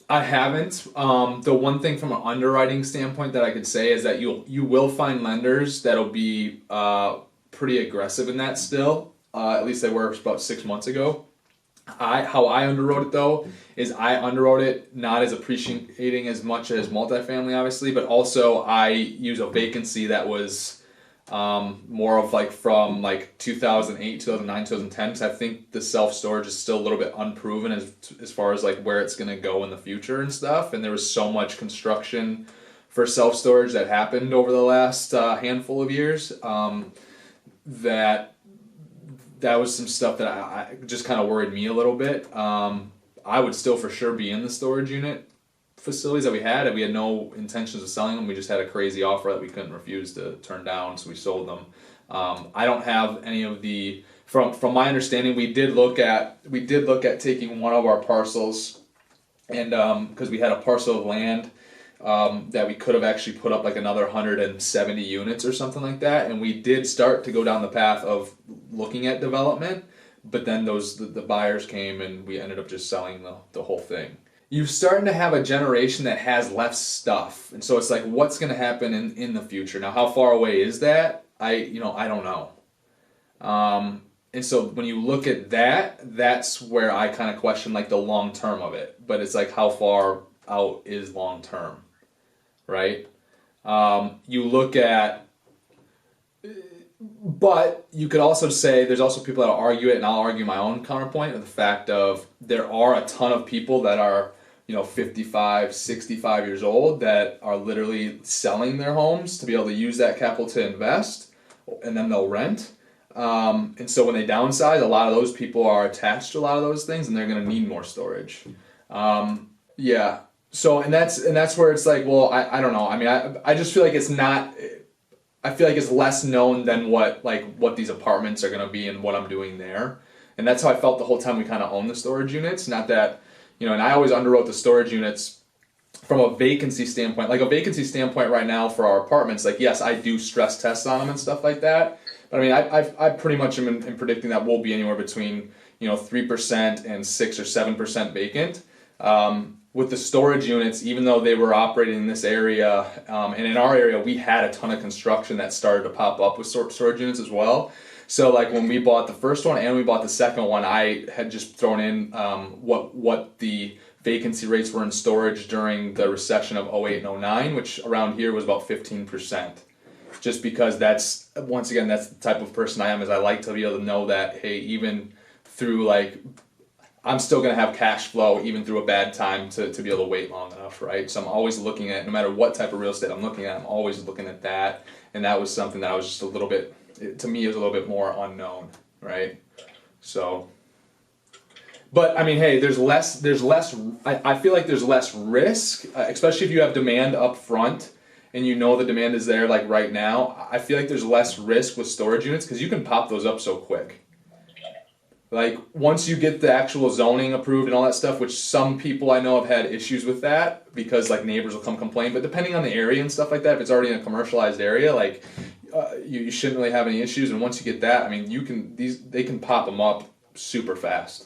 I haven't. The one thing from an underwriting standpoint that I could say is that you will find lenders that'll be pretty aggressive in that still. At least they were about 6 months ago. How I underwrote it though is I underwrote it not as appreciating as much as multifamily, obviously, but also I use a vacancy that was more of like from like 2008, 2009, 2010, because I think the self-storage is still a little bit unproven as far as like where it's going to go in the future and stuff. And there was so much construction for self-storage that happened over the last handful of years that was some stuff that I just kind of worried me a little bit. I would still for sure be in the storage unit facilities that we had, and we had no intentions of selling them. We just had a crazy offer that we couldn't refuse to turn down, so we sold them. I don't have any of the from my understanding. We did look at taking one of our parcels, and because we had a parcel of land that we could have actually put up like another 170 units or something like that, and we did start to go down the path of looking at development, but then the buyers came and we ended up just selling the whole thing. You're starting to have a generation that has less stuff, and so it's like, what's going to happen in the future? Now, how far away is that? I don't know. And so when you look at that, that's where I kind of question like the long term of it. But it's like, how far out is long term, right? You look at, but you could also say there's also people that argue it, and I'll argue my own counterpoint of the fact of there are a ton of people that are 55, 65 years old that are literally selling their homes to be able to use that capital to invest, and then they'll rent. And so when they downsize, a lot of those people are attached to a lot of those things, and they're going to need more storage. Yeah. So and that's where it's like, well, I don't know. I mean, I just feel like it's not. I feel like it's less known than what these apartments are going to be and what I'm doing there, and that's how I felt the whole time we kind of own the storage units. Not that, and I always underwrote the storage units from a vacancy standpoint. Like a vacancy standpoint right now for our apartments, like yes, I do stress tests on them and stuff like that. But I mean, I pretty much am in predicting that we'll be anywhere between 3% and 6 or 7% vacant. With the storage units, even though they were operating in this area, and in our area, we had a ton of construction that started to pop up with storage units as well. So like when we bought the first one and we bought the second one, I had just thrown in what the vacancy rates were in storage during the recession of 08 and 09, which around here was about 15%. Just because that's the type of person I am, is I like to be able to know that, hey, even through I'm still going to have cash flow even through a bad time to be able to wait long enough, right? So I'm always looking at, no matter what type of real estate I'm looking at, I'm always looking at that. And that was something that I was just a little bit, to me, it was a little bit more unknown, right? So, but I mean, hey, there's less, I feel like there's less risk, especially if you have demand up front and the demand is there like right now. I feel like there's less risk with storage units because you can pop those up so quick. Like once you get the actual zoning approved and all that stuff, which some people I know have had issues with that because like neighbors will come complain, but depending on the area and stuff like that, if it's already in a commercialized area, like you shouldn't really have any issues. And once you get that, I mean, they can pop them up super fast.